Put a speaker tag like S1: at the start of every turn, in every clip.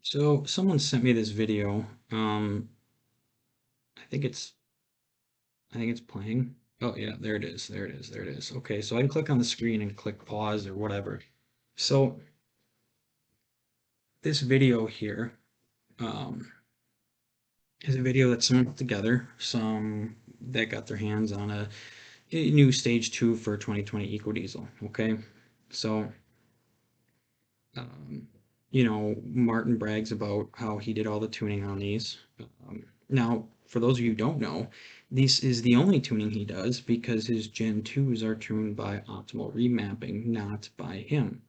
S1: So someone sent me this video. I think it's I think it's playing. Oh yeah, there it is. There it is. There it is. Okay, so I can click on the screen and click pause or whatever. So this video here um, is a video that someone put together. Some that got their hands on a new stage 2 for 2020 ecodiesel. Okay, so Um, Martin brags about how he did all the tuning on these. Now, for those of you who don't know, this is the only tuning he does because his Gen 2s are tuned by optimal remapping, not by him.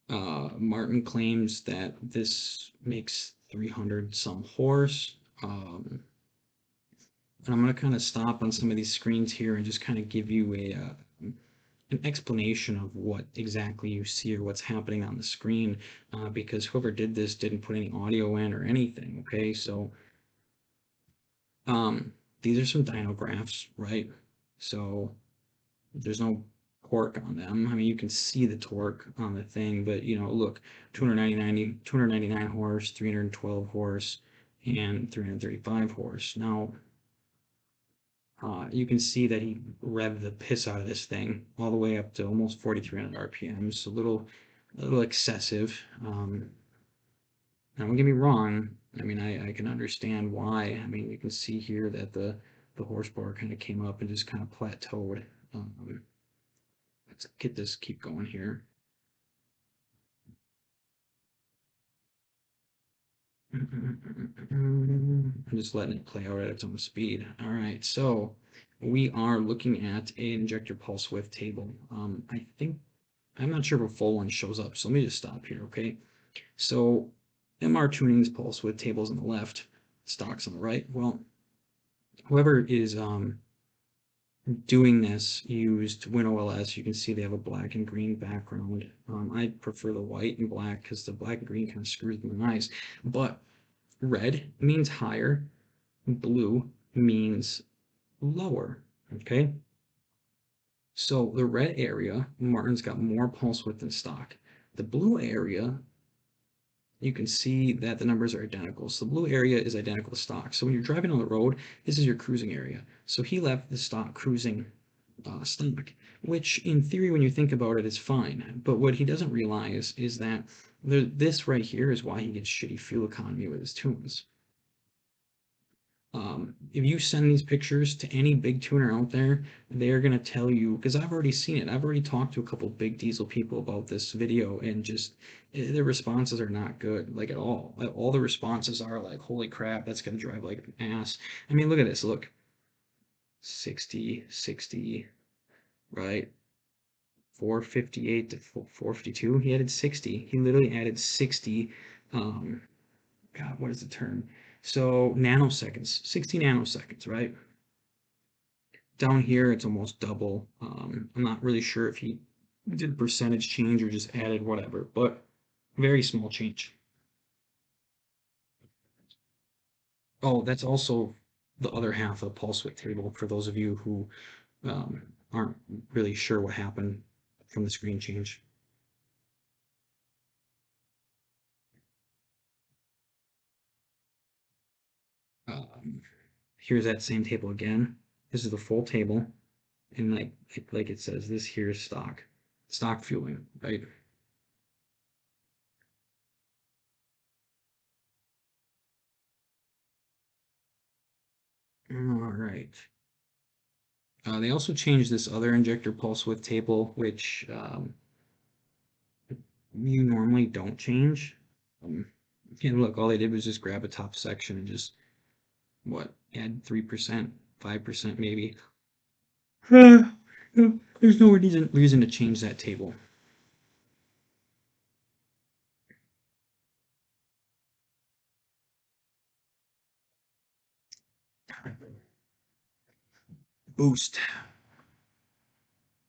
S1: Martin claims that this makes 300 some horse. And I'm going to kind of stop on some of these screens here and just kind of give you an explanation of what exactly you see or what's happening on the screen, because whoever did this didn't put any audio in or anything. Okay, so um, these are some dyno graphs, right? So there's no torque on them. I mean, you can see the torque on the thing, but look, 299 horse, 312 horse, and 335 horse. Now, you can see that he revved the piss out of this thing all the way up to almost 4,300 RPMs. A little excessive. Now, don't get me wrong. I mean, I can understand why. I mean, you can see here that the horsepower kind of came up and just kind of plateaued. Let's keep going here. I'm just letting it play out at its own speed. All right, so we are looking at an injector pulse width table. I'm not sure if a full one shows up, so let me just stop here, okay? So mrtunings pulse width tables on the left, stocks on the right. Well, whoever is doing this used WinOLS. You can see they have a black and green background. I prefer the white and black because the black and green kind of screws my eyes. But red means higher, blue means lower. Okay, so the red area, Martin's got more pulse width than stock. The blue area, you can see that the numbers are identical. So the blue area is identical to stock. So when you're driving on the road, this is your cruising area. So he left the stock cruising stock, which in theory, when you think about it, is fine. But what he doesn't realize is that this right here is why he gets shitty fuel economy with his tunes. If you send these pictures to any big tuner out there, they're going to tell you, because I've already seen it. I've already talked to a couple big diesel people about this video, and just their responses are not good, like at all. Like, all the responses are like, holy crap, that's going to drive like an ass. I mean, look at this. Look, 60, 60, right? 458 to 452. He added 60. He literally added 60. Um, God, what is the term? So nanoseconds, 60 nanoseconds, right? Down here, it's almost double. I'm not really sure if he did percentage change or just added whatever, but very small change. Oh, that's also the other half of the pulse width table for those of you who aren't really sure what happened from the screen change. Um, Here's that same table again. This is the full table, and like it says, this here is stock fueling, right? All right. They also changed this other injector pulse width table, which you normally don't change. Um, and look, all they did was just grab a top section and just add 3%, 5% maybe. There's no reason to change that table. Boost.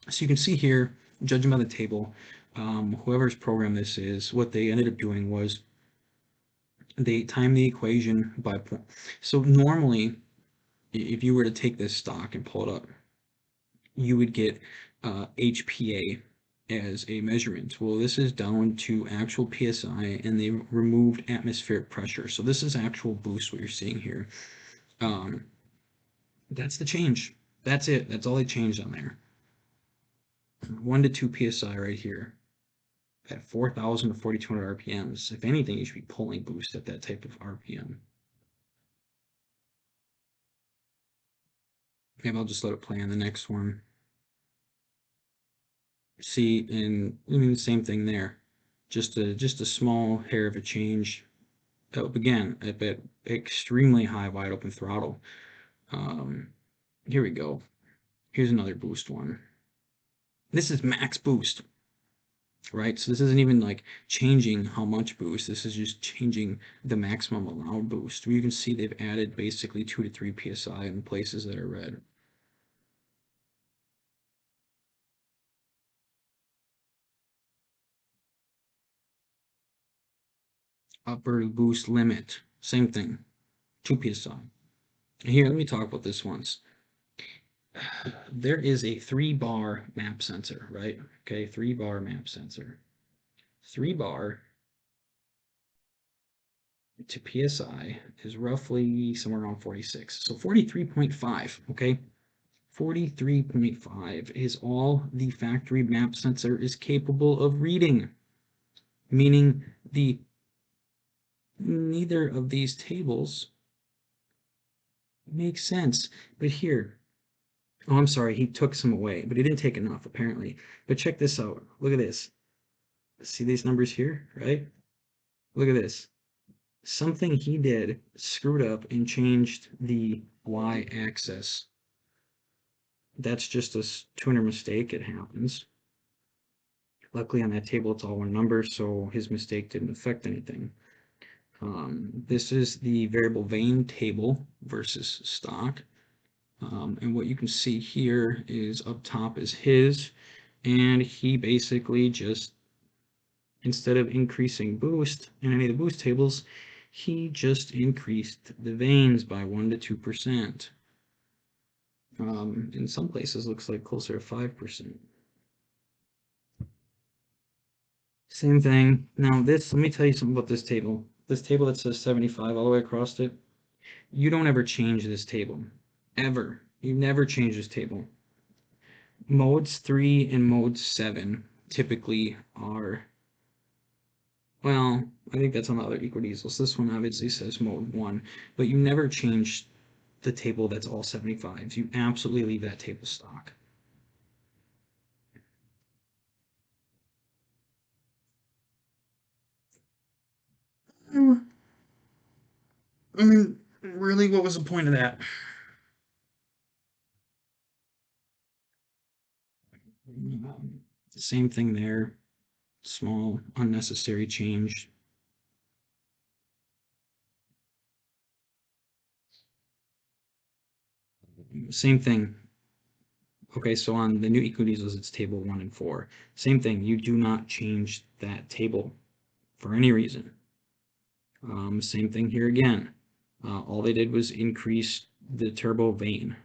S1: So you can see here, judging by the table, whoever's program this is, what they ended up doing was they timed the equation by point. So normally, if you were to take this stock and pull it up, you would get HPA as a measurement. Well, this is down to actual PSI, and they removed atmospheric pressure. So this is actual boost, what you're seeing here. Um, that's the change. That's it. That's all they changed on there. 1 to 2 PSI right here at 4,000 to 4,200 RPMs. If anything, you should be pulling boost at that type of RPM. Maybe I'll just let it play on the next one. See, and I mean the same thing there. Just a small hair of a change. Oh, again, at extremely high wide open throttle. Um, Here we go. Here's another boost one. This is max boost, right? So this isn't even like changing how much boost. This is just changing the maximum allowed boost. You can see they've added basically 2 to 3 PSI in places that are red. Upper boost limit, same thing, 2 PSI. Here, let me talk about this once. There is a 3-bar map sensor, right? Okay, 3-bar map sensor. 3-bar to PSI is roughly somewhere around 46. So 43.5, okay? 43.5 is all the factory map sensor is capable of reading, meaning the neither of these tables makes sense. But here, oh, I'm sorry, he took some away, but he didn't take enough apparently. But check this out. Look at this. See these numbers here, right? Look at this. Something he did screwed up and changed the y-axis. That's just a tuner mistake. It happens. Luckily on that table, it's all one number, so his mistake didn't affect anything. This is the variable vane table versus stock. And what you can see here is up top is his, and he basically just, instead of increasing boost in any of the boost tables, he just increased the vanes by 1 to 2%. In some places looks like closer to 5%. Same thing. Now this, let me tell you something about this table. This table that says 75 all the way across it, you don't ever change this table. Ever. You never change this table. Modes 3 and mode 7 typically are, well, I think that's on the other ecodiesels. This one obviously says mode 1, but you never change the table that's all 75s. You absolutely leave that table stock. I mean, really, what was the point of that? Same thing there. Small, unnecessary change. Same thing. Okay, so on the new ecodiesels, it's table 1 and 4. Same thing. You do not change that table for any reason. Same thing here again. All they did was increase the turbo vane,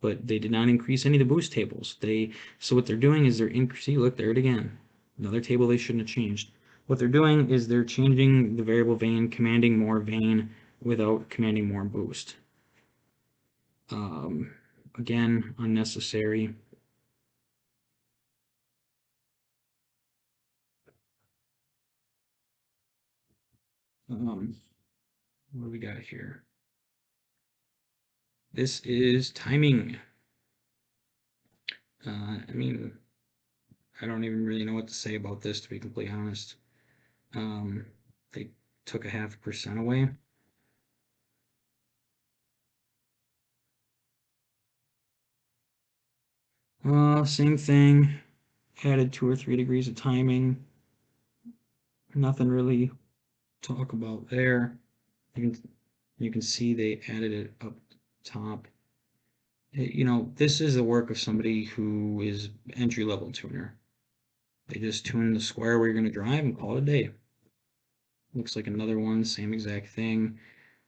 S1: but they did not increase any of the boost tables. So what they're doing is see, look, there it again. Another table they shouldn't have changed. What they're doing is they're changing the variable vane, commanding more vane without commanding more boost. Um, Again, unnecessary. What do we got here? This is timing. I mean, I don't even really know what to say about this, to be completely honest. They took a 0.5% away. Same thing. Added 2 or 3 degrees of timing. Nothing really to talk about there. You can see they added it up top. You know, this is the work of somebody who is entry-level tuner. They just tune the square where you're going to drive and call it a day. Looks like another one, same exact thing.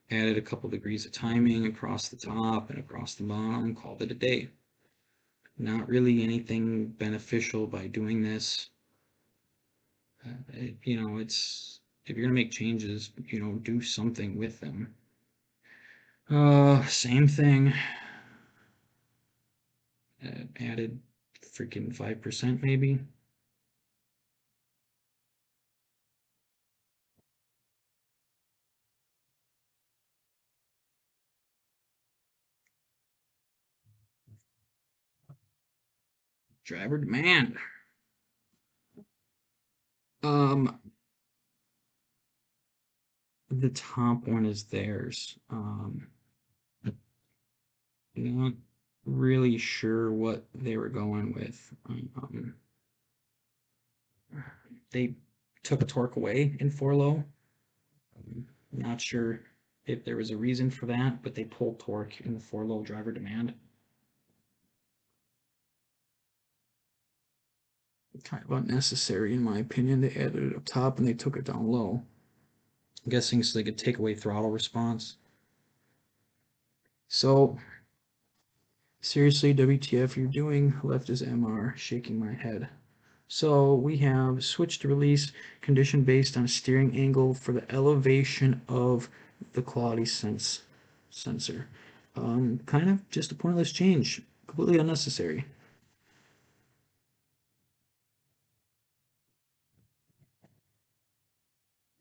S1: Added a couple degrees of timing across the top and across the bottom, called it a day. Not really anything beneficial by doing this. It's if you're gonna make changes, do something with them. Same thing. Added freaking 5% maybe. Driver demand. Um, the top one is theirs. Not really sure what they were going with. They took torque away in 4 low. Not sure if there was a reason for that, but they pulled torque in the 4 low driver demand. Kind of unnecessary in my opinion. They added it up top and they took it down low. I'm guessing so they could take away throttle response. So seriously, WTF you're doing? Left is MR, shaking my head. So we have switch to release condition based on steering angle for the elevation of the quality sensor. Kind of just a pointless change, completely unnecessary.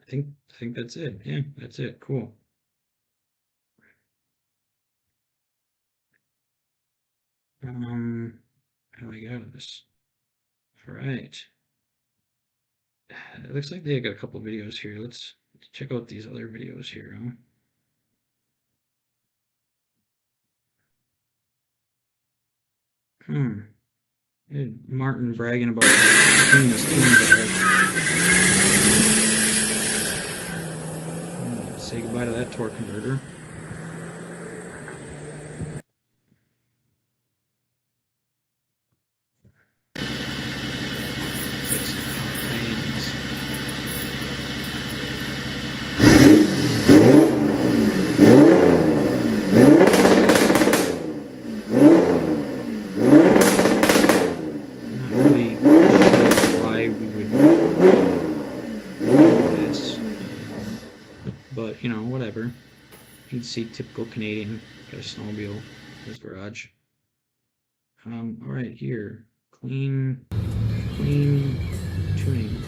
S1: I think that's it. Yeah, that's it. Cool. How do I get out of this? All right. It looks like they got a couple videos here. Let's check out these other videos here. Huh? Hmm. Martin bragging about cleaning his tunes out. Say goodbye to that torque converter. It's vanes. Not really sure why we would do this, but whatever. You can see typical Canadian, got a snowmobile in his garage. All right, here, clean tuning.